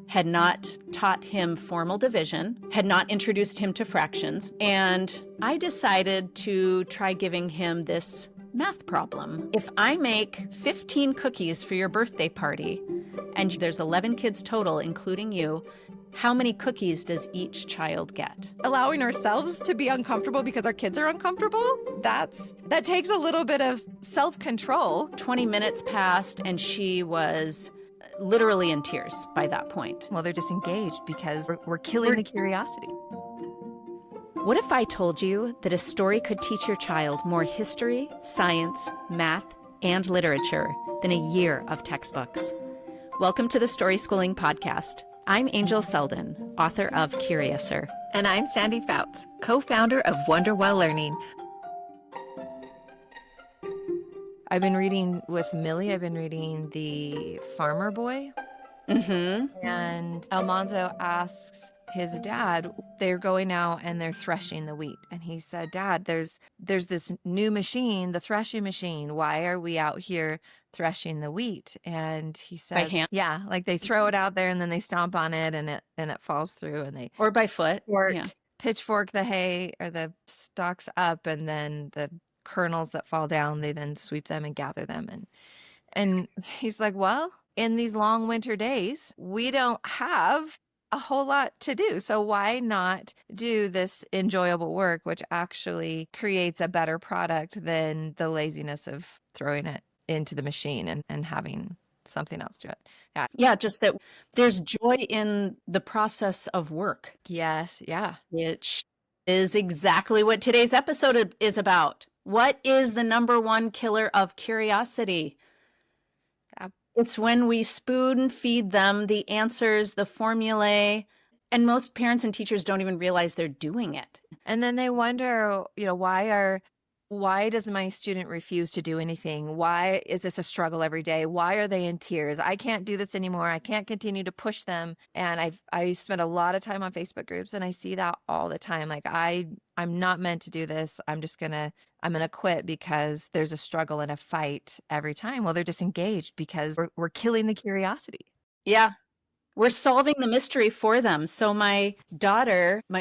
had not taught him formal division, had not introduced him to fractions, and I decided to try giving him this math problem. If I make 15 cookies for your birthday party, and there's 11 kids total, including you, how many cookies does each child get? Allowing ourselves to be uncomfortable because our kids are uncomfortable, that takes a little bit of self-control. 20 minutes passed, and she was literally in tears by that point. Well, they're disengaged because we're killing the curiosity. What if I told you that a story could teach your child more history, science, math, and literature than a year of textbooks? Welcome to the Story Schooling Podcast. I'm Angel Selden, author of Curiouser. And I'm Sandy Fouts, co-founder of Wonderwell Learning. I've been reading with Millie, I've been reading The Farmer Boy. And Almanzo asks his dad, they're going out and they're threshing the wheat. And he said, Dad, there's this new machine, the threshing machine. Why are we out here threshing the wheat? And he says, by hand? Yeah, like they throw it out there and then they stomp on it and it falls through and they or by foot. Pitchfork the hay or the stalks up, and then the kernels that fall down, they then sweep them and gather them. And he's like, well, in these long winter days, we don't have a whole lot to do. So why not do this enjoyable work, which actually creates a better product than the laziness of throwing it into the machine and having something else do it. Yeah, just that there's joy in the process of work. Yes, yeah. Which is exactly what today's episode is about. What is the number one killer of curiosity? It's when we spoon feed them the answers, the formulae, and most parents and teachers don't even realize they're doing it. And then they wonder, why does my student refuse to do anything? Why is this a struggle every day? Why are they in tears? I can't do this anymore. I can't continue to push them. And I spend a lot of time on Facebook groups and I see that all the time. Like I'm not meant to do this. I'm going to quit because there's a struggle and a fight every time. Well, they're disengaged because we're killing the curiosity. Yeah. We're solving the mystery for them. So my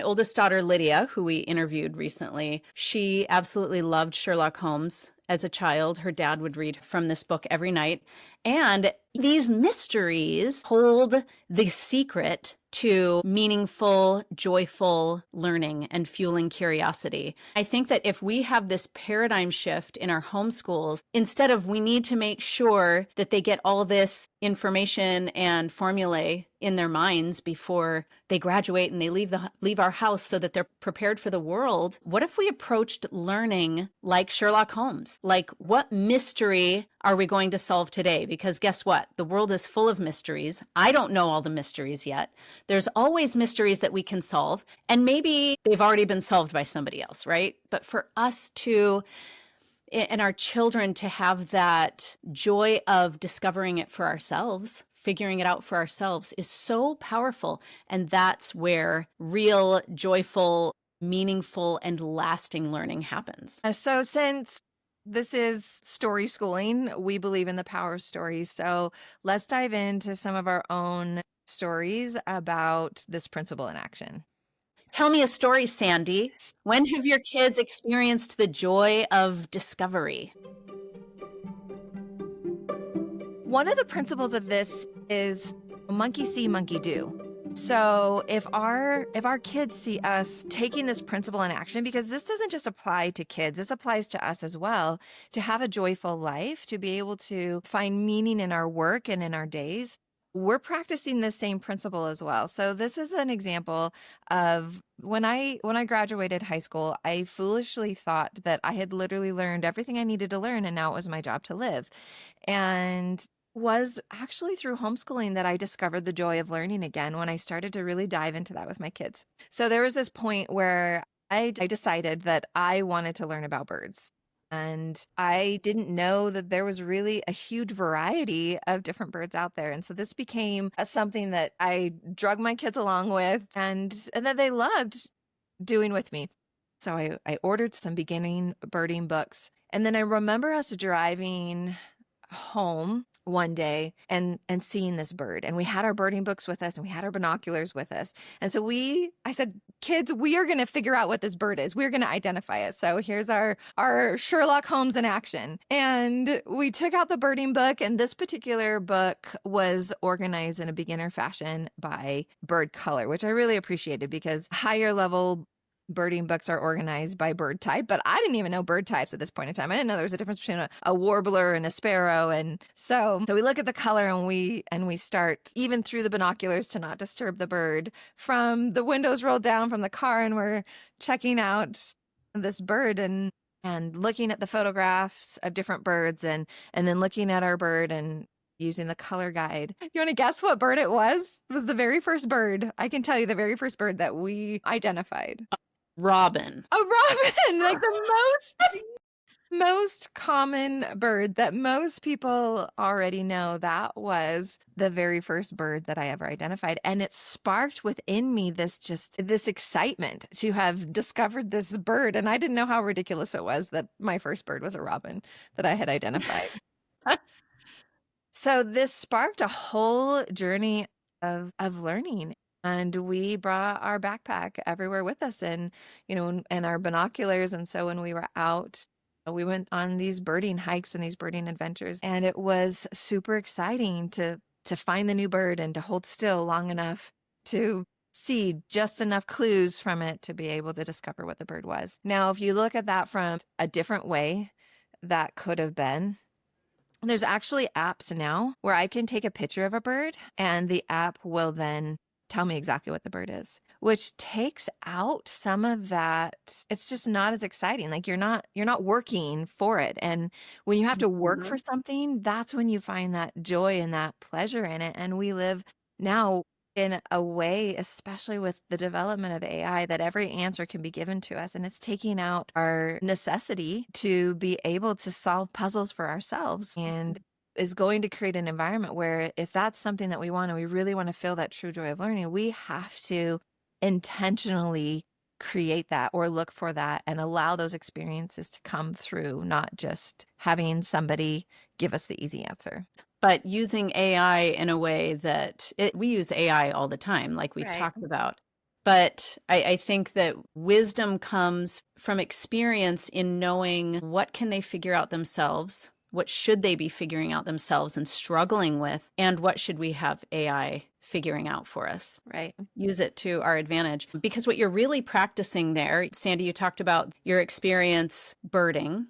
oldest daughter, Lydia, who we interviewed recently, she absolutely loved Sherlock Holmes as a child. Her dad would read from this book every night. And these mysteries hold the secret to meaningful, joyful learning and fueling curiosity. I think that if we have this paradigm shift in our homeschools, instead of we need to make sure that they get all this information and formulae in their minds before they graduate and they leave our house so that they're prepared for the world, what if we approached learning like Sherlock Holmes? Like, what mystery are we going to solve today? Because guess what? The world is full of mysteries. I don't know all the mysteries yet. There's always mysteries that we can solve, and maybe they've already been solved by somebody else, right? But for us to, and our children to have that joy of discovering it for ourselves, figuring it out for ourselves is so powerful. And that's where real, joyful, meaningful, and lasting learning happens. So since this is story schooling, we believe in the power of stories. So let's dive into some of our own stories about this principle in action. Tell me a story, Sandy. When have your kids experienced the joy of discovery? One of the principles of this is monkey see, monkey do. So if our kids see us taking this principle in action, because this doesn't just apply to kids, this applies to us as well, to have a joyful life, to be able to find meaning in our work and in our days, we're practicing the same principle as well. So this is an example of when I graduated high school, I foolishly thought that I had literally learned everything I needed to learn and now it was my job to live. And was actually through homeschooling that I discovered the joy of learning again when I started to really dive into that with my kids. So there was this point where I decided that I wanted to learn about birds. And I didn't know that there was really a huge variety of different birds out there. And so this became something that I drug my kids along with and that they loved doing with me. So I ordered some beginning birding books. And then I remember us driving home one day and seeing this bird, and we had our birding books with us and we had our binoculars with us. And so I said, kids, we are going to figure out what this bird is. We're going to identify it. So here's our Sherlock Holmes in action. And we took out the birding book, and this particular book was organized in a beginner fashion by bird color, which I really appreciated, because higher level birding books are organized by bird type, but I didn't even know bird types at this point in time. I didn't know there was a difference between a warbler and a sparrow. And so we look at the color, and we start even through the binoculars to not disturb the bird, from the windows rolled down from the car, and we're checking out this bird and looking at the photographs of different birds, and then looking at our bird and using the color guide. You want to guess what bird it was? It was the very first bird. I can tell you the very first bird that we identified. Robin. A robin, like the most common bird that most people already know. That was the very first bird that I ever identified. And it sparked within me this excitement to have discovered this bird. And I didn't know how ridiculous it was that my first bird was a robin that I had identified. So this sparked a whole journey of learning. And we brought our backpack everywhere with us, and, and our binoculars. And so when we were out, we went on these birding hikes and these birding adventures. And it was super exciting to find the new bird and to hold still long enough to see just enough clues from it to be able to discover what the bird was. Now, if you look at that from a different way, that could have been, there's actually apps now where I can take a picture of a bird, and the app will then tell me exactly what the bird is, which takes out some of that. It's just not as exciting. Like you're not working for it. And when you have to work for something, that's when you find that joy and that pleasure in it. And we live now in a way, especially with the development of AI, that every answer can be given to us. And it's taking out our necessity to be able to solve puzzles for ourselves, and is going to create an environment where, if that's something that we want and we really want to feel that true joy of learning, we have to intentionally create that or look for that and allow those experiences to come through, not just having somebody give us the easy answer. But using AI in a way that we use AI all the time, like we've Right. talked about. But I think that wisdom comes from experience in knowing what can they figure out themselves, what should they be figuring out themselves and struggling with, and what should we have AI figuring out for us. Right. Use it to our advantage. Because what you're really practicing there, Sandy, you talked about your experience birding,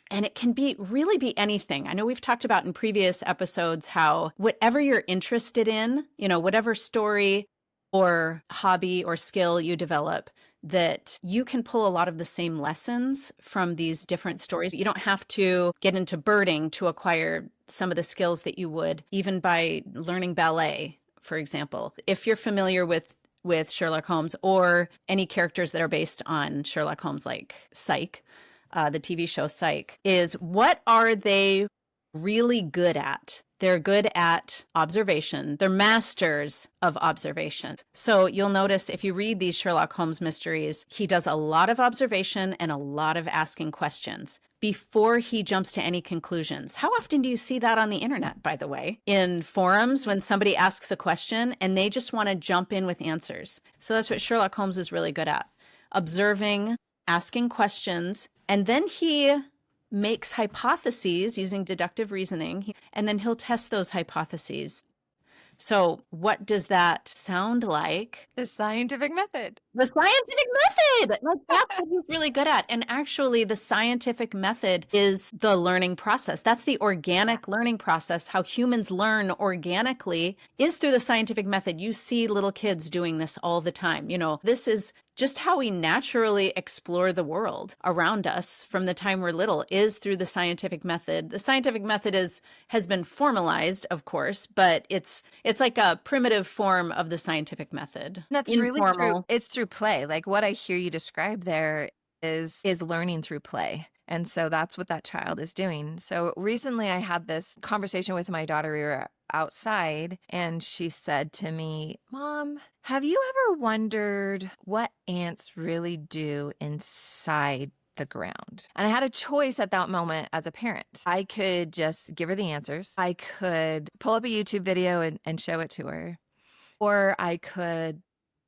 and it can really be anything. I know we've talked about in previous episodes how whatever you're interested in, whatever story or hobby or skill you develop, that you can pull a lot of the same lessons from these different stories. You don't have to get into birding to acquire some of the skills that you would, even by learning ballet, for example. If you're familiar with Sherlock Holmes or any characters that are based on Sherlock Holmes, like Psych, the TV show Psych, is what are they really good at? They're good at observation. They're masters of observation. So you'll notice if you read these Sherlock Holmes mysteries, he does a lot of observation and a lot of asking questions before he jumps to any conclusions. How often do you see that on the internet, by the way? In forums, when somebody asks a question and they just want to jump in with answers. So that's what Sherlock Holmes is really good at. Observing, asking questions, and then he makes hypotheses using deductive reasoning, and then he'll test those hypotheses. So what does that sound like? The scientific method. The scientific method! Like, that's what he's really good at. And actually, the scientific method is the learning process. That's the organic learning process. How humans learn organically is through the scientific method. You see little kids doing this all the time. This is just how we naturally explore the world around us from the time we're little, is through the scientific method. The scientific method has been formalized, of course, but it's like a primitive form of the scientific method. That's Informal. really true. It's through play. Like what I hear you describe there is learning through play. And so that's what that child is doing. So recently I had this conversation with my daughter. We were outside and she said to me, "Mom, have you ever wondered what ants really do inside the ground. And I had a choice at that moment as a parent. I could just give her the answers. I could pull up a YouTube video and show it to her. Or I could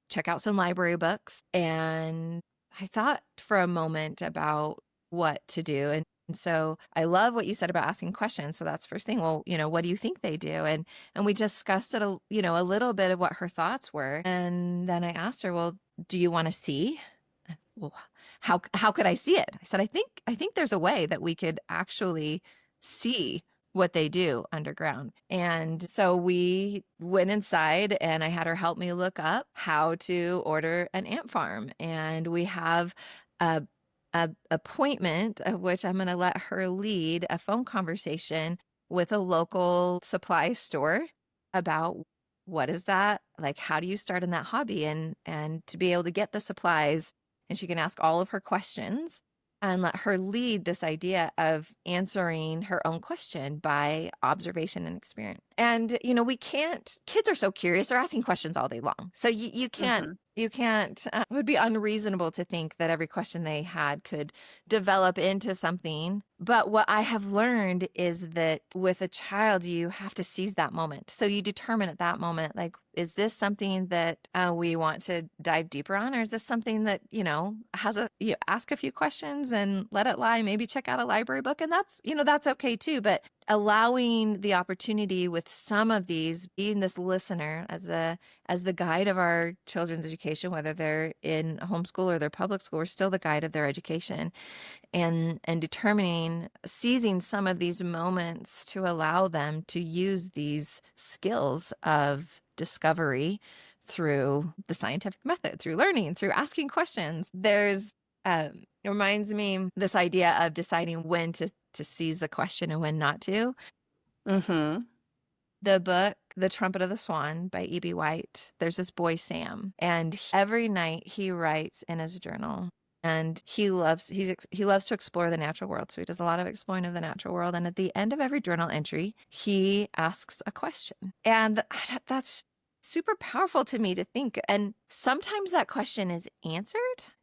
check out some library books. And I thought for a moment about what to do. And so I love what you said about asking questions. So that's the first thing. Well, what do you think they do? And we discussed it, a little bit of what her thoughts were. And then I asked her, well, do you want to see? Well, how could I see it? I said, I think there's a way that we could actually see what they do underground. And so we went inside and I had her help me look up how to order an ant farm. And we have a appointment of which I'm going to let her lead a phone conversation with a local supply store about what is that? Like, how do you start in that hobby and to be able to get the supplies, and she can ask all of her questions and let her lead this idea of answering her own question by observation and experience. And, kids are so curious. They're asking questions all day long. So you can't, it would be unreasonable to think that every question they had could develop into something. But what I have learned is that with a child, you have to seize that moment. So you determine at that moment, like, is this something that we want to dive deeper on? Or is this something that, you ask a few questions and let it lie, maybe check out a library book. And that's okay too. But allowing the opportunity with some of these, being this listener as the guide of our children's education, whether they're in homeschool or they're public school, we're still the guide of their education, and determining, seizing some of these moments to allow them to use these skills of discovery through the scientific method, through learning, through asking questions. There's it reminds me this idea of deciding when to seize the question and when not to. Mm-hmm. The book, The Trumpet of the Swan by E.B. White, there's this boy, Sam, and every night he writes in his journal, and he loves to explore the natural world. So he does a lot of exploring of the natural world. And at the end of every journal entry, he asks a question. And that's super powerful to me to think. And sometimes that question is answered,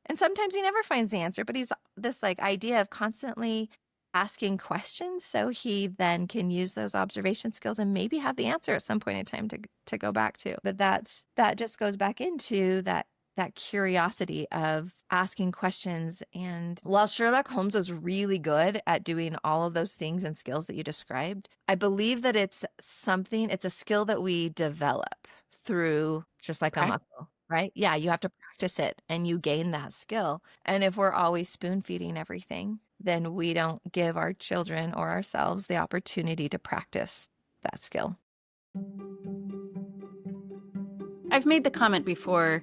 and sometimes he never finds the answer, but he's this idea of constantly asking questions so he then can use those observation skills and maybe have the answer at some point in time to go back to. But that just goes back into that curiosity of asking questions. And while Sherlock Holmes was really good at doing all of those things and skills that you described, I believe that it's a skill that we develop through, just like a muscle, right? Yeah, you have to practice it and you gain that skill. And if we're always spoon feeding everything, then we don't give our children or ourselves the opportunity to practice that skill. I've made the comment before,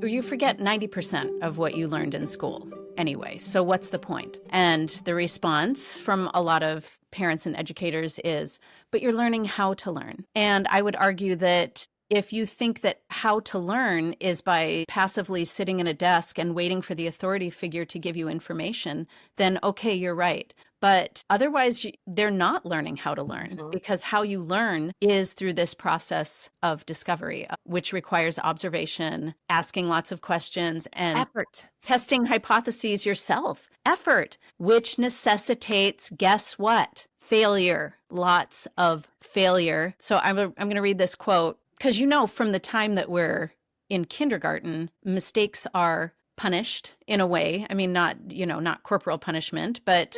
you forget 90% of what you learned in school anyway. So what's the point? And the response from a lot of parents and educators is, but you're learning how to learn. And I would argue that if you think that how to learn is by passively sitting in a desk and waiting for the authority figure to give you information, then okay, you're right. But otherwise, they're not learning how to learn, because how you learn is through this process of discovery, which requires observation, asking lots of questions, and effort, testing hypotheses yourself. Effort, which necessitates, guess what? Failure, lots of failure. So I'm going to read this quote, because from the time that we're in kindergarten, mistakes are punished in a way. I mean, not corporal punishment, but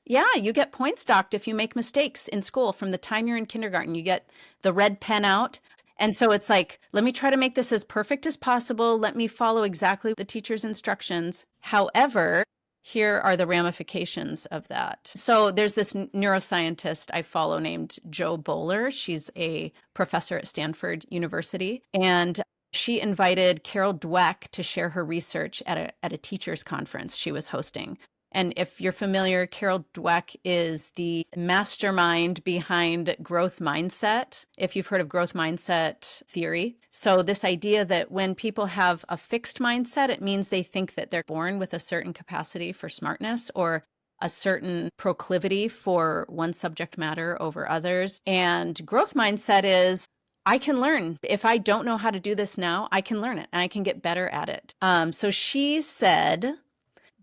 yeah, you get points docked if you make mistakes in school. From the time you're in kindergarten, you get the red pen out. And so it's like, let me try to make this as perfect as possible. Let me follow exactly the teacher's instructions. However, here are the ramifications of that. So there's this neuroscientist I follow named Jo Boaler. She's a professor at Stanford University. And she invited Carol Dweck to share her research at a teachers conference she was hosting. And if you're familiar, Carol Dweck is the mastermind behind growth mindset, if you've heard of growth mindset theory. So this idea that when people have a fixed mindset, it means they think that they're born with a certain capacity for smartness or a certain proclivity for one subject matter over others. And growth mindset is, I can learn. If I don't know how to do this now, I can learn it and I can get better at it. So she said,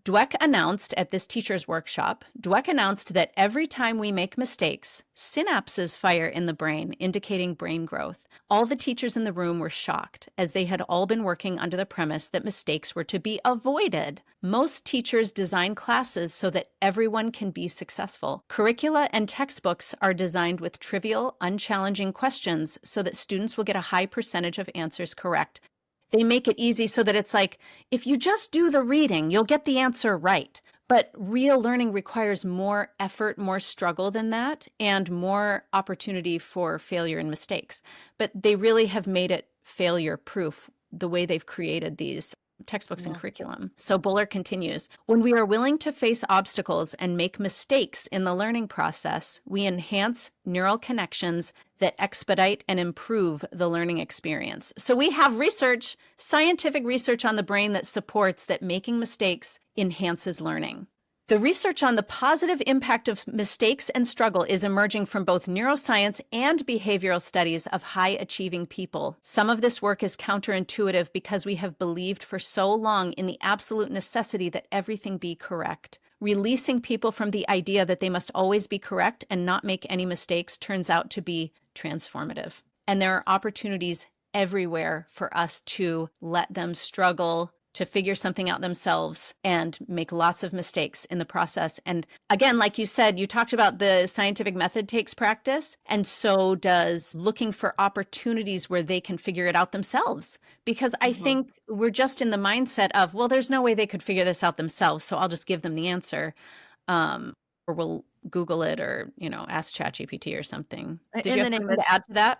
Dweck announced at this teacher's workshop, Dweck announced that every time we make mistakes, synapses fire in the brain, indicating brain growth. All the teachers in the room were shocked, as they had all been working under the premise that mistakes were to be avoided. Most teachers design classes so that everyone can be successful. Curricula and textbooks are designed with trivial, unchallenging questions so that students will get a high percentage of answers correct. They make it easy so that it's like, if you just do the reading, you'll get the answer right. But real learning requires more effort, more struggle than that, and more opportunity for failure and mistakes. But they really have made it failure proof the way they've created these textbooks and curriculum. So Boler continues, when we are willing to face obstacles and make mistakes in the learning process, we enhance neural connections that expedite and improve the learning experience. So we have research, scientific research on the brain that supports that making mistakes enhances learning. The research on the positive impact of mistakes and struggle is emerging from both neuroscience and behavioral studies of high-achieving people. Some of this work is counterintuitive because we have believed for so long in the absolute necessity that everything be correct. Releasing people from the idea that they must always be correct and not make any mistakes turns out to be transformative. And there are opportunities everywhere for us to let them struggle, to figure something out themselves and make lots of mistakes in the process. And again, like you said, you talked about the scientific method takes practice, and so does looking for opportunities where they can figure it out themselves. Because I think we're just in the mindset of, well, there's no way they could figure this out themselves, so I'll just give them the answer. Or we'll Google it or, ask ChatGPT or something. Did you have something to add to that?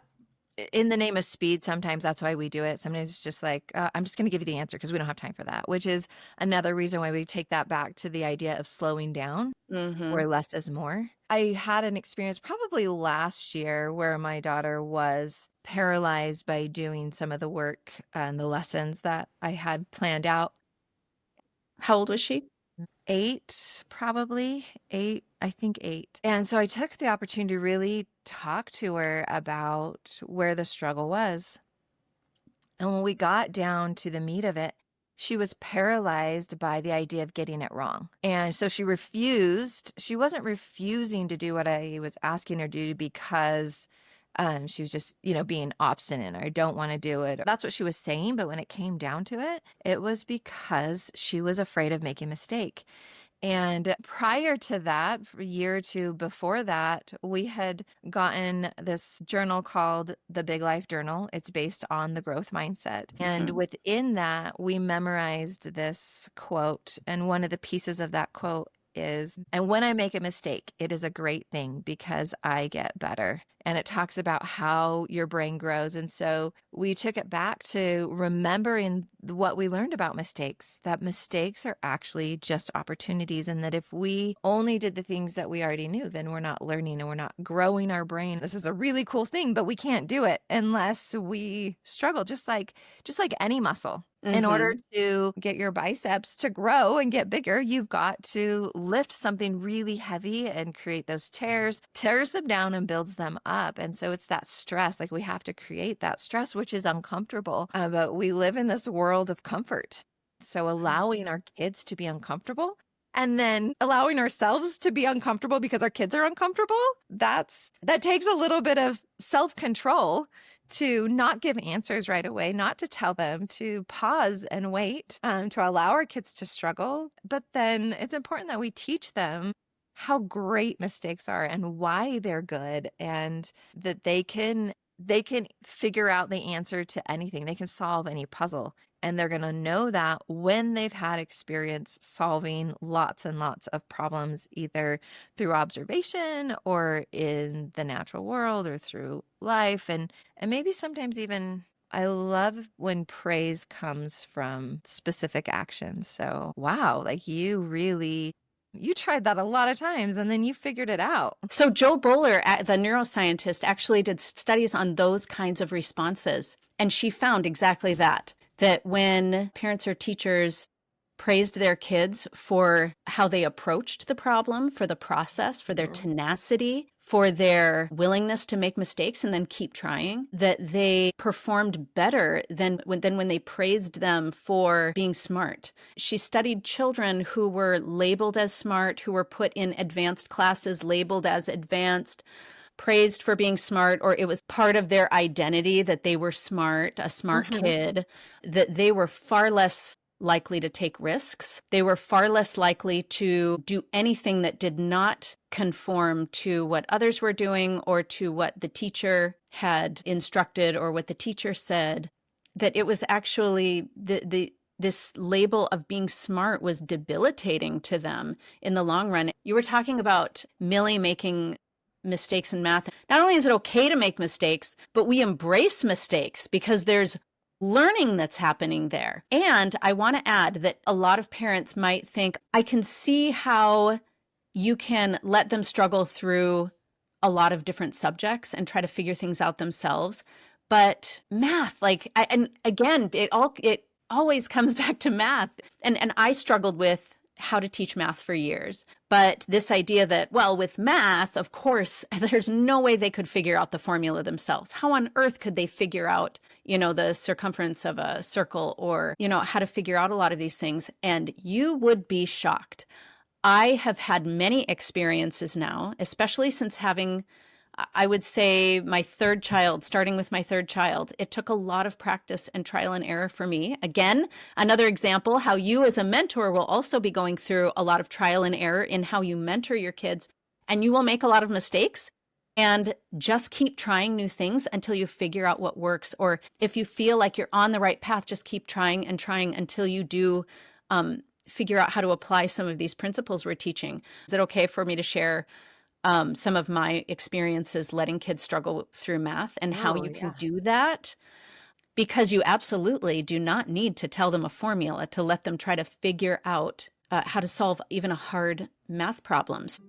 In the name of speed, sometimes that's why we do it. Sometimes it's just like, I'm just going to give you the answer because we don't have time for that, which is another reason why we take that back to the idea of slowing down, where less is more. I had an experience probably last year where my daughter was paralyzed by doing some of the work and the lessons that I had planned out. How old was she? 8, probably 8, I think 8. And so I took the opportunity to really talk to her about where the struggle was. And when we got down to the meat of it, she was paralyzed by the idea of getting it wrong. And so she refused. She wasn't refusing to do what I was asking her to do because she was just, being obstinate or I don't want to do it. That's what she was saying. But when it came down to it, it was because she was afraid of making a mistake. And prior to that, a year or two before that, we had gotten this journal called the Big Life Journal. It's based on the growth mindset. And within that, we memorized this quote. And one of the pieces of that quote is, and when I make a mistake, it is a great thing because I get better. And it talks about how your brain grows. And so we took it back to remembering what we learned about mistakes, that mistakes are actually just opportunities. And that if we only did the things that we already knew, then we're not learning and we're not growing our brain. This is a really cool thing, but we can't do it unless we struggle, just like any muscle. In order to get your biceps to grow and get bigger, you've got to lift something really heavy and create those tears them down and builds them up. And so it's that stress, like we have to create that stress, which is uncomfortable. But we live in this world of comfort. So allowing our kids to be uncomfortable and then allowing ourselves to be uncomfortable because our kids are uncomfortable, that takes a little bit of self-control to not give answers right away, not to tell them, to pause and wait, to allow our kids to struggle. But then it's important that we teach them how great mistakes are and why they're good, and that they can figure out the answer to anything. They can solve any puzzle. And they're going to know that when they've had experience solving lots and lots of problems, either through observation or in the natural world or through life. And maybe sometimes even, I love when praise comes from specific actions. So, wow, like you tried that a lot of times and then you figured it out. So Jo Boaler, the neuroscientist, actually did studies on those kinds of responses. And she found exactly that when parents or teachers praised their kids for how they approached the problem, for the process, for their tenacity, for their willingness to make mistakes and then keep trying, that they performed better than when they praised them for being smart. She studied children who were labeled as smart, who were put in advanced classes labeled as advanced, praised for being smart, or it was part of their identity that they were smart, a smart kid, that they were far less likely to take risks. They were far less likely to do anything that did not conform to what others were doing or to what the teacher had instructed or what the teacher said. That it was actually this label of being smart was debilitating to them in the long run. You were talking about Millie making mistakes in math. Not only is it okay to make mistakes, but we embrace mistakes because there's learning that's happening there. And I want to add that a lot of parents might think, I can see how you can let them struggle through a lot of different subjects and try to figure things out themselves. But math, and again, it always comes back to math. And I struggled with how to teach math for years. But this idea that, well, with math, of course, there's no way they could figure out the formula themselves. How on earth could they figure out, the circumference of a circle or, how to figure out a lot of these things? And you would be shocked. I have had many experiences now, especially since having, I would say, my third child, starting with my third child. It took a lot of practice and trial and error for me. Again, another example, how you as a mentor will also be going through a lot of trial and error in how you mentor your kids, and you will make a lot of mistakes. And just keep trying new things until you figure out what works. Or if you feel like you're on the right path, just keep trying and trying until you do figure out how to apply some of these principles we're teaching. Is it okay for me to share some of my experiences letting kids struggle through math and how you can do that? Because you absolutely do not need to tell them a formula to let them try to figure out how to solve even a hard math problems.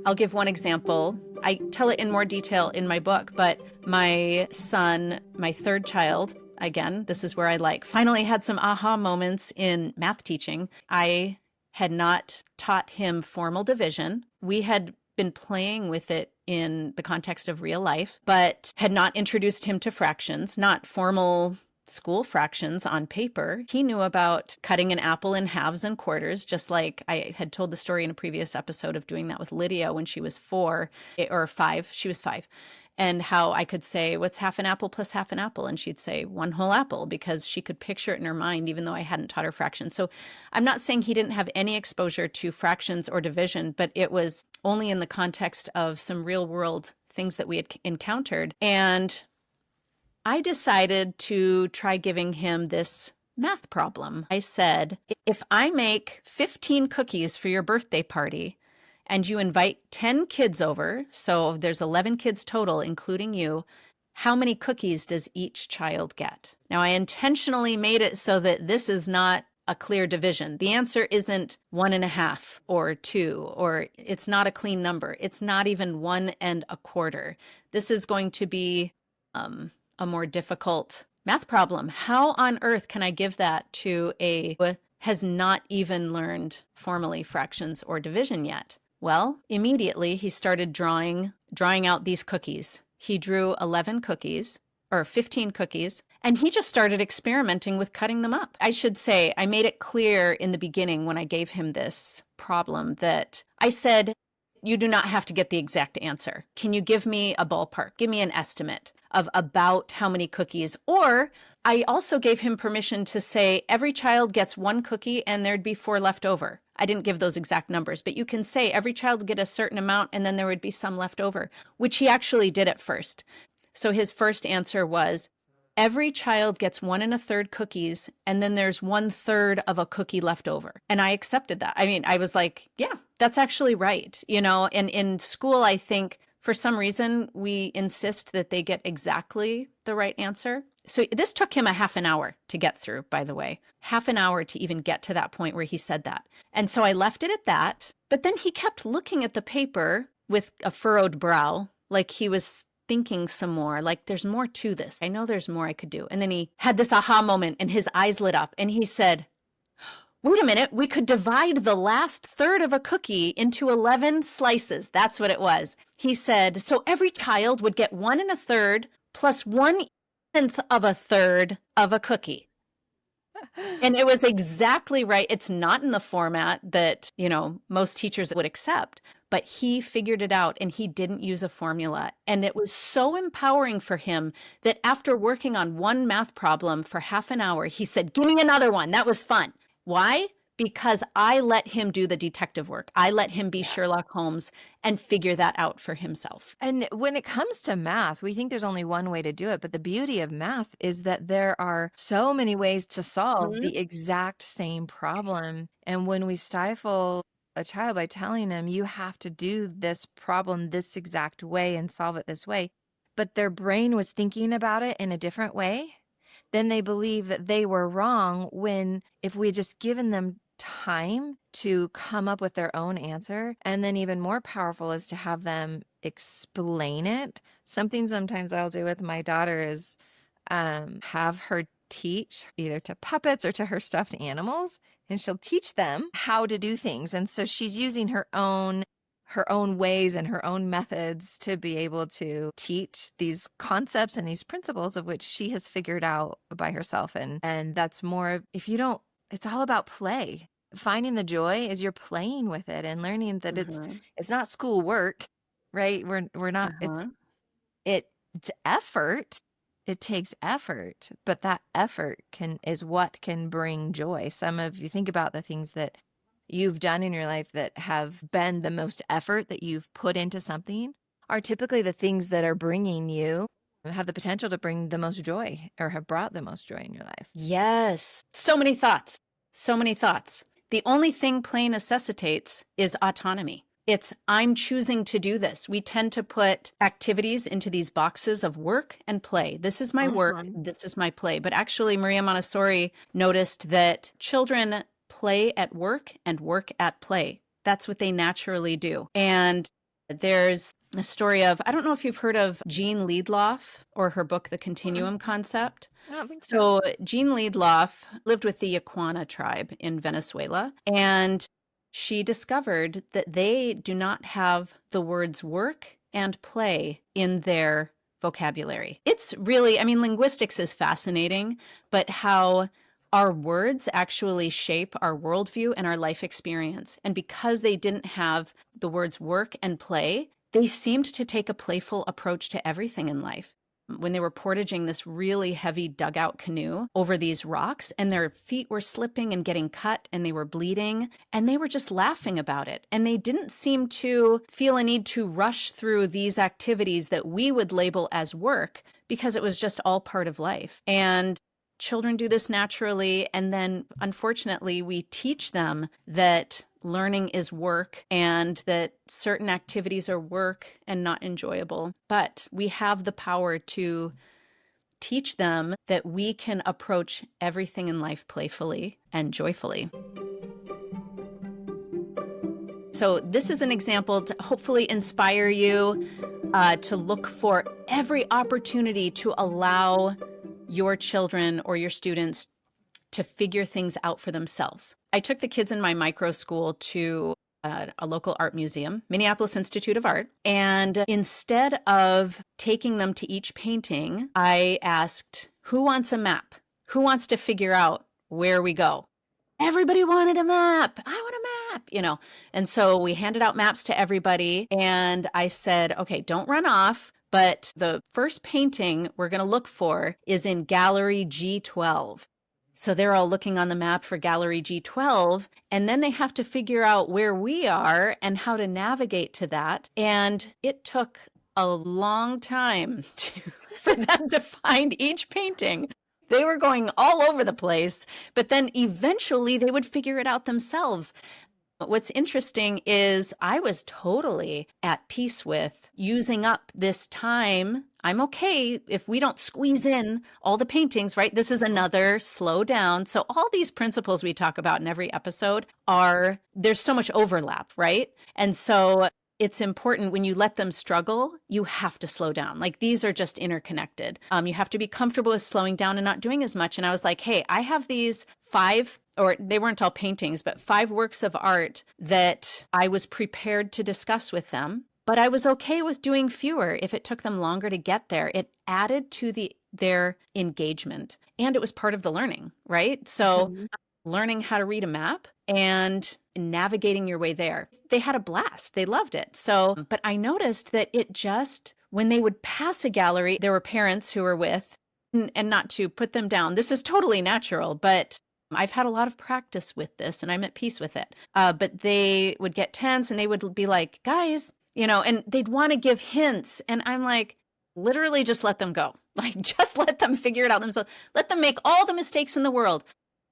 I'll give one example. I tell it in more detail in my book, but my son, my third child, again, this is where I finally had some aha moments in math teaching. I had not taught him formal division. We had been playing with it in the context of real life, but had not introduced him to fractions, not formal school fractions on paper. He knew about cutting an apple in halves and quarters, just like I had told the story in a previous episode of doing that with Lydia when she was 4 or 5. She was 5. And how I could say, what's half an apple plus half an apple? And she'd say 1 whole apple, because she could picture it in her mind, even though I hadn't taught her fractions. So I'm not saying he didn't have any exposure to fractions or division, but it was only in the context of some real world things that we had encountered. And I decided to try giving him this math problem. I said, if I make 15 cookies for your birthday party and you invite 10 kids over, so there's 11 kids total, including you, how many cookies does each child get? Now, I intentionally made it so that this is not a clear division. The answer isn't 1.5 or 2, or it's not a clean number. It's not even 1 1/4. This is going to be a more difficult math problem. How on earth can I give that to a who has not even learned formally fractions or division yet? Well, immediately he started drawing out these cookies. He drew 11 cookies or 15 cookies, and he just started experimenting with cutting them up. I should say, I made it clear in the beginning when I gave him this problem that I said, you do not have to get the exact answer. Can you give me a ballpark? Give me an estimate of about how many cookies? Or I also gave him permission to say every child gets 1 cookie and there'd be 4 left over. I didn't give those exact numbers, but you can say every child would get a certain amount and then there would be some left over, which he actually did at first. So his first answer was, every child gets 1 1/3 cookies, and then there's 1/3 of a cookie left over. And I accepted that. I mean, I was like, yeah, that's actually right. And in school, I think for some reason, we insist that they get exactly the right answer. So this took him a half an hour to get through, by the way, half an hour to even get to that point where he said that. And so I left it at that. But then he kept looking at the paper with a furrowed brow, like he was thinking some more, like there's more to this. I know there's more I could do. And then he had this aha moment and his eyes lit up and he said, wait a minute, we could divide the last third of a cookie into 11 slices. That's what it was. He said, so every child would get 1 1/3 plus 1/10 of a third of a cookie. And it was exactly right. It's not in the format that, most teachers would accept, but he figured it out and he didn't use a formula. And it was so empowering for him that after working on one math problem for half an hour, he said, give me another one. That was fun. Why? Because I let him do the detective work. I let him be Sherlock Holmes and figure that out for himself. And when it comes to math, we think there's only one way to do it. But the beauty of math is that there are so many ways to solve the exact same problem. And when we stifle a child by telling them, you have to do this problem this exact way and solve it this way, but their brain was thinking about it in a different way, then they believe that they were wrong, when if we had just given them time to come up with their own answer. And then even more powerful is to have them explain it. Something sometimes I'll do with my daughter is have her teach either to puppets or to her stuffed animals, and she'll teach them how to do things. And so she's using her own ways and her own methods to be able to teach these concepts and these principles of which she has figured out by herself. And that's more, it's all about play. Finding the joy is you're playing with it and learning that it's not school work, right? We're not, it's effort. It takes effort, but that effort is what can bring joy. You think about the things that you've done in your life that have been the most effort that you've put into something are typically the things that are bringing you, have the potential to bring the most joy or have brought the most joy in your life. Yes. So many thoughts. So many thoughts. The only thing play necessitates is autonomy. It's, I'm choosing to do this. We tend to put activities into these boxes of work and play. This is my work. This is my play. But actually, Maria Montessori noticed that children play at work and work at play. That's what they naturally do. And there's a story of, I don't know if you've heard of Jean Liedloff or her book, The Continuum Concept. I don't think so. So Jean Liedloff lived with the Yaquana tribe in Venezuela, and she discovered that they do not have the words work and play in their vocabulary. It's really, linguistics is fascinating, but how our words actually shape our worldview and our life experience. And because they didn't have the words work and play, they seemed to take a playful approach to everything in life. When they were portaging this really heavy dugout canoe over these rocks, and their feet were slipping and getting cut and they were bleeding, and they were just laughing about it. And they didn't seem to feel a need to rush through these activities that we would label as work, because it was just all part of life. And children do this naturally. And then unfortunately, we teach them that learning is work and that certain activities are work and not enjoyable. But we have the power to teach them that we can approach everything in life playfully and joyfully. So this is an example to hopefully inspire you to look for every opportunity to allow your children or your students to figure things out for themselves. I took the kids in my micro school to a local art museum, Minneapolis Institute of Art. And instead of taking them to each painting, I asked, who wants a map? Who wants to figure out where we go? Everybody wanted a map. I want a map, And so we handed out maps to everybody. And I said, okay, don't run off. But the first painting we're going to look for is in Gallery G12. So they're all looking on the map for Gallery G12, and then they have to figure out where we are and how to navigate to that. And it took a long time for them to find each painting. They were going all over the place, but then eventually they would figure it out themselves. What's interesting is I was totally at peace with using up this time. I'm okay if we don't squeeze in all the paintings, right? This is another slow down. So all these principles we talk about in every episode there's so much overlap, right? And so it's important when you let them struggle, you have to slow down. Like these are just interconnected. You have to be comfortable with slowing down and not doing as much. And I was like, hey, I have these 5, or they weren't all paintings, but 5 works of art that I was prepared to discuss with them. But I was okay with doing fewer if it took them longer to get there. It added to their engagement, and it was part of the learning, right? So learning how to read a map and navigating your way there. They had a blast. They loved it. So, but I noticed that it just, when they would pass a gallery, there were parents who were with, and not to put them down. This is totally natural, but I've had a lot of practice with this and I'm at peace with it. But they would get tense and they would be like, guys, and they'd want to give hints. And I'm like, literally just let them go. Like, just let them figure it out themselves. Let them make all the mistakes in the world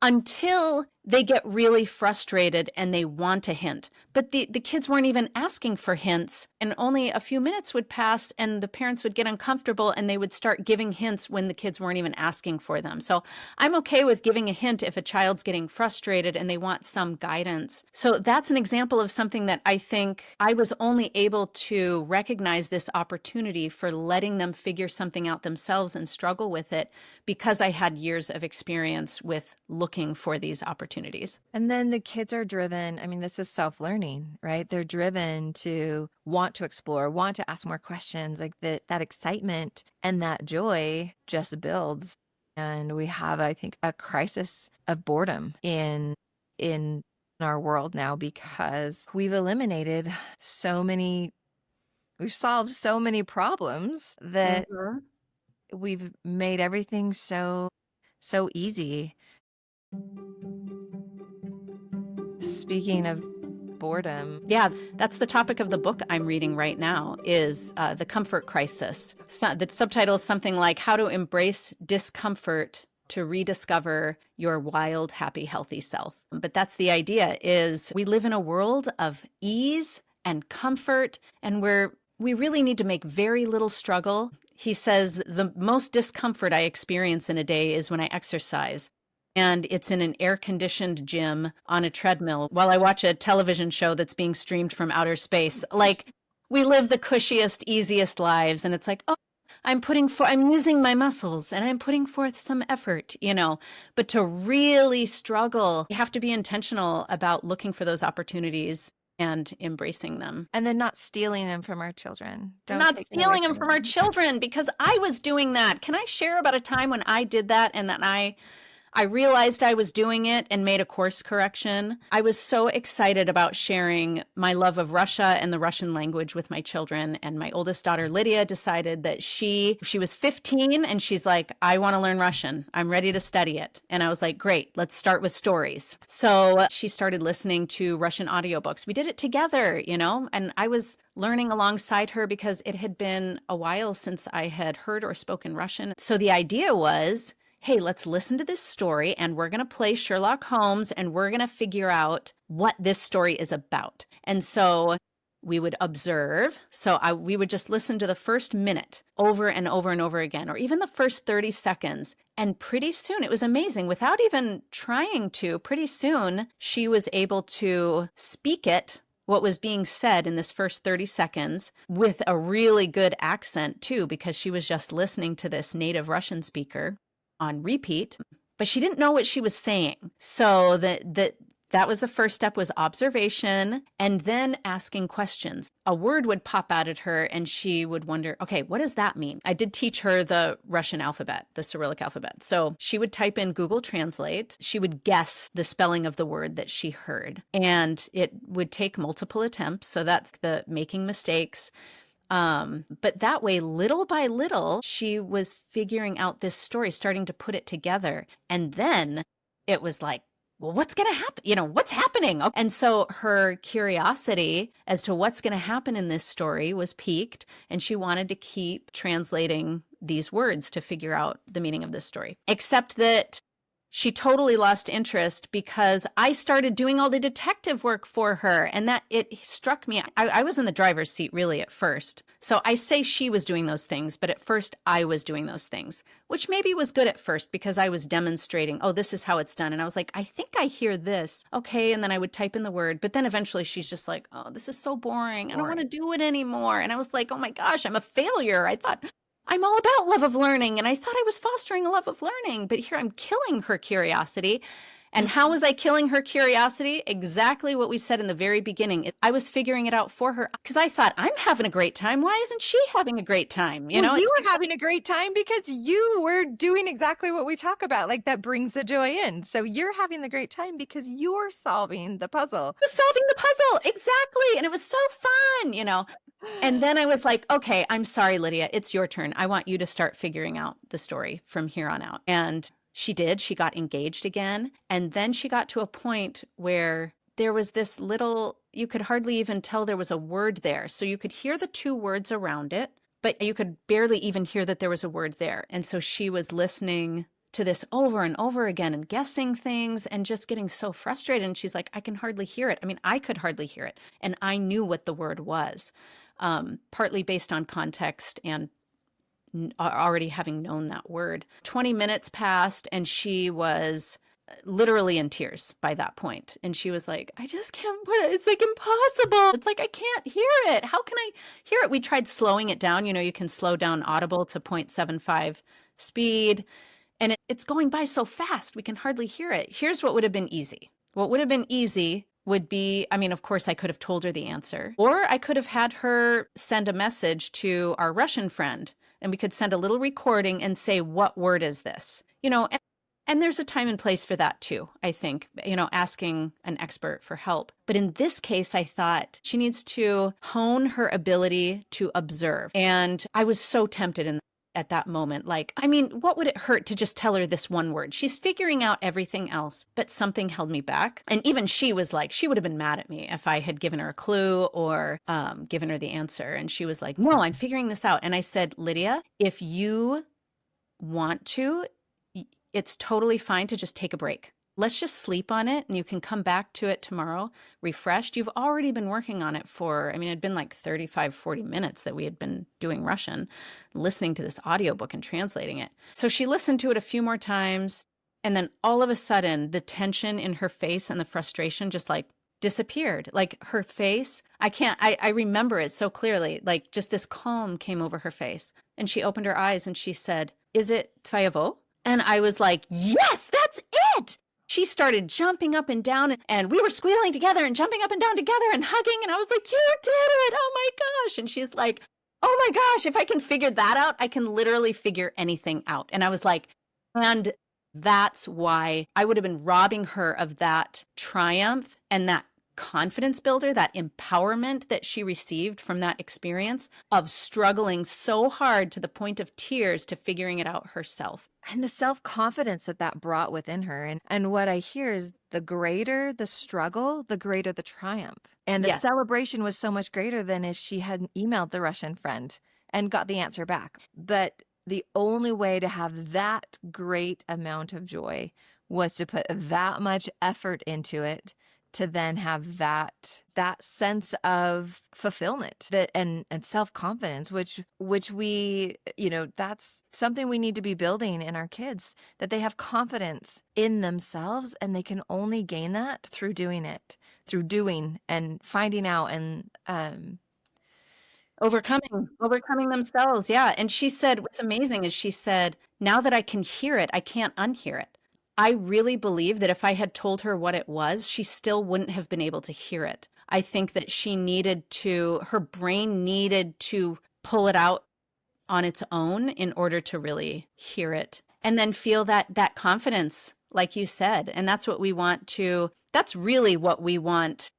until they get really frustrated and they want a hint. But the kids weren't even asking for hints, and only a few minutes would pass and the parents would get uncomfortable and they would start giving hints when the kids weren't even asking for them. So I'm okay with giving a hint if a child's getting frustrated and they want some guidance. So that's an example of something that I think I was only able to recognize this opportunity for letting them figure something out themselves and struggle with it because I had years of experience with looking for these opportunities. And then the kids are driven. I mean, this is self-learning, right? They're driven to want to explore, want to ask more questions. Like that excitement and that joy just builds. And we have, I think, a crisis of boredom in our world now because we've solved so many problems that we've made everything so easy. Speaking of boredom. Yeah, that's the topic of the book I'm reading right now is The Comfort Crisis. So, the subtitle is something like How to Embrace Discomfort to Rediscover Your Wild, Happy, Healthy Self. But that's the idea is we live in a world of ease and comfort, and we really need to make very little struggle. He says the most discomfort I experience in a day is when I exercise. And it's in an air-conditioned gym on a treadmill while I watch a television show that's being streamed from outer space. Like, we live the cushiest, easiest lives. And it's like, oh, I'm using my muscles and I'm putting forth some effort, But to really struggle, you have to be intentional about looking for those opportunities and embracing them. And then not stealing them from our children. Not stealing them from our children, because I was doing that. Can I share about a time when I did that and then I realized I was doing it and made a course correction? I was so excited about sharing my love of Russia and the Russian language with my children. And my oldest daughter, Lydia, decided that she was 15 and she's like, I want to learn Russian. I'm ready to study it. And I was like, great, let's start with stories. So she started listening to Russian audiobooks. We did it together, and I was learning alongside her because it had been a while since I had heard or spoken Russian. So the idea was, hey, let's listen to this story and we're going to play Sherlock Holmes and we're going to figure out what this story is about. And so we would observe. So we would just listen to the first minute over and over and over again, or even the first 30 seconds. And pretty soon, it was amazing. Without even trying to, pretty soon she was able to speak it, what was being said in this first 30 seconds, with a really good accent too, because she was just listening to this native Russian speaker on repeat, but she didn't know what she was saying. So that was the first step, was observation and then asking questions. A word would pop out at her and she would wonder, okay, what does that mean? I did teach her the Russian alphabet, the Cyrillic alphabet. So she would type in Google Translate. She would guess the spelling of the word that she heard, and it would take multiple attempts. So that's the making mistakes. But that way, little by little, she was figuring out this story, starting to put it together. And then it was like, well, what's going to happen? What's happening? And so her curiosity as to what's going to happen in this story was piqued, and she wanted to keep translating these words to figure out the meaning of this story. Except that she totally lost interest because I started doing all the detective work for her. And that it struck me. I was in the driver's seat really at first. So I say she was doing those things, but at first I was doing those things, which maybe was good at first because I was demonstrating, oh, this is how it's done. And I was like, I think I hear this. Okay. And then I would type in the word. But then eventually she's just like, oh, this is so boring. I don't want to do it anymore. And I was like, oh my gosh, I'm a failure. I thought, I'm all about love of learning, and I thought I was fostering a love of learning, but here I'm killing her curiosity. And how was I killing her curiosity? Exactly what we said in the very beginning. I was figuring it out for her because I thought, I'm having a great time. Why isn't she having a great time? You were having a great time because you were doing exactly what we talk about, like that brings the joy in. So you're having the great time because you're solving the puzzle. I was solving the puzzle. Exactly. And it was so fun. And then I was like, okay, I'm sorry, Lydia, it's your turn. I want you to start figuring out the story from here on out. And she did. She got engaged again. And then she got to a point where there was this little, you could hardly even tell there was a word there. So you could hear the two words around it, but you could barely even hear that there was a word there. And so she was listening to this over and over again and guessing things and just getting so frustrated. And she's like, I can hardly hear it. I mean, I could hardly hear it. And I knew what the word was, partly based on context and already having known that word. 20 minutes passed and she was literally in tears by that point. And she was like, I just can't put it. It's like impossible. It's like, I can't hear it. How can I hear it? We tried slowing it down. You can slow down Audible to 0.75 speed. And it's going by so fast, we can hardly hear it. Here's what would have been easy. What would have been easy would be, I mean, of course, I could have told her the answer. Or I could have had her send a message to our Russian friend. And we could send a little recording and say, what word is this? And there's a time and place for that too, I think, asking an expert for help. But in this case, I thought she needs to hone her ability to observe. And I was so tempted at that moment. Like, I mean, what would it hurt to just tell her this one word? She's figuring out everything else, but something held me back. And even she was like, she would have been mad at me if I had given her a clue or given her the answer. And she was like, no, I'm figuring this out. And I said, Lydia, if you want to, it's totally fine to just take a break. Let's just sleep on it and you can come back to it tomorrow refreshed. You've already been working on it it'd been like 35, 40 minutes that we had been doing Russian, listening to this audiobook and translating it. So she listened to it a few more times. And then all of a sudden, the tension in her face and the frustration just like disappeared. Like her face, I remember it so clearly, like just this calm came over her face. And she opened her eyes and she said, is it Tvayovo? And I was like, yes, that's it. She started jumping up and down and we were squealing together and jumping up and down together and hugging. And I was like, you did it. Oh my gosh. And she's like, oh my gosh, if I can figure that out, I can literally figure anything out. And I was like, and that's why I would have been robbing her of that triumph and that confidence builder, that empowerment that she received from that experience of struggling so hard to the point of tears to figuring it out herself. And the self-confidence that brought within her. And what I hear is the greater the struggle, the greater the triumph. And the celebration was so much greater than if she had emailed the Russian friend and got the answer back. But the only way to have that great amount of joy was to put that much effort into it, to then have that sense of fulfillment and self-confidence, which we, that's something we need to be building in our kids, that they have confidence in themselves and they can only gain that through doing it, through doing and finding out and overcoming themselves. Yeah. And she said, what's amazing is she said, now that I can hear it, I can't unhear it. I really believe that if I had told her what it was, she still wouldn't have been able to hear it. I think that her brain needed to pull it out on its own in order to really hear it and then feel that confidence, like you said. And that's really what we want,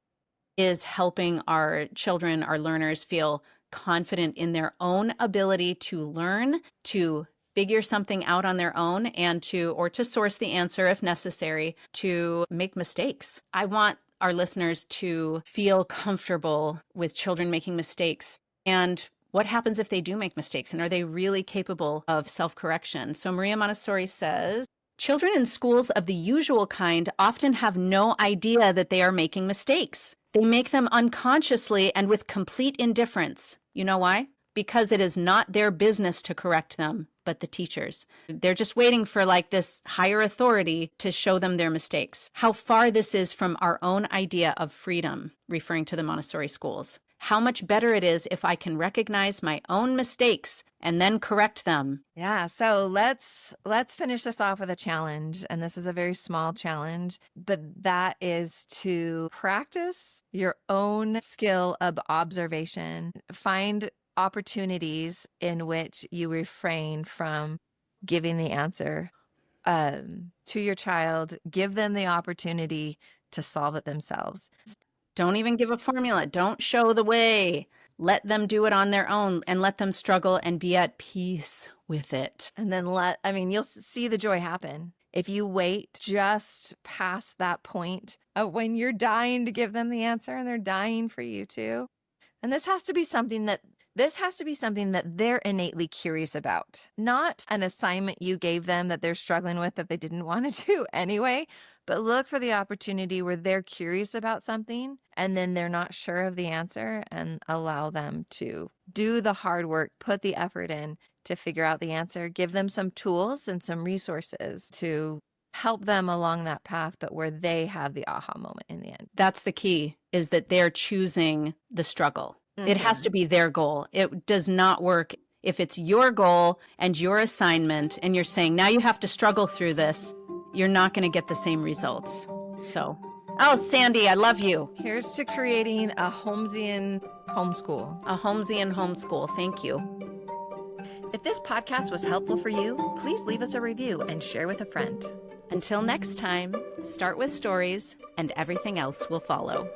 is helping our children, our learners, feel confident in their own ability to learn, to figure something out on their own, and to source the answer if necessary, to make mistakes. I want our listeners to feel comfortable with children making mistakes. And what happens if they do make mistakes? And are they really capable of self-correction? So Maria Montessori says, Children in schools of the usual kind often have no idea that they are making mistakes. They make them unconsciously and with complete indifference. You know why? Because it is not their business to correct them, but the teachers. They're just waiting for like this higher authority to show them their mistakes. How far this is from our own idea of freedom, referring to the Montessori schools. How much better it is if I can recognize my own mistakes and then correct them. Yeah, so let's finish this off with a challenge, and this is a very small challenge, but that is to practice your own skill of observation. Find opportunities in which you refrain from giving the answer to your child. Give them the opportunity to solve it themselves. Don't even give a formula. Don't show the way. Let them do it on their own and let them struggle and be at peace with it. And then you'll see the joy happen. If you wait just past that point of when you're dying to give them the answer and they're dying for you too. And this has to be something that they're innately curious about, not an assignment you gave them that they're struggling with that they didn't want to do anyway, but look for the opportunity where they're curious about something and then they're not sure of the answer, and allow them to do the hard work, put the effort in to figure out the answer. Give them some tools and some resources to help them along that path, but where they have the aha moment in the end. That's the key, is that they're choosing the struggle. It has to be their goal. It does not work if it's your goal and your assignment and you're saying, now you have to struggle through this. You're not going to get the same results. So, oh, Sandy, I love you. Here's to creating a Holmesian homeschool. A Holmesian homeschool. Thank you. If this podcast was helpful for you, please leave us a review and share with a friend. Until next time, start with stories and everything else will follow.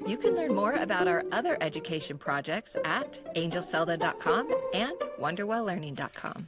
You can learn more about our other education projects at angelselda.com and wonderwelllearning.com.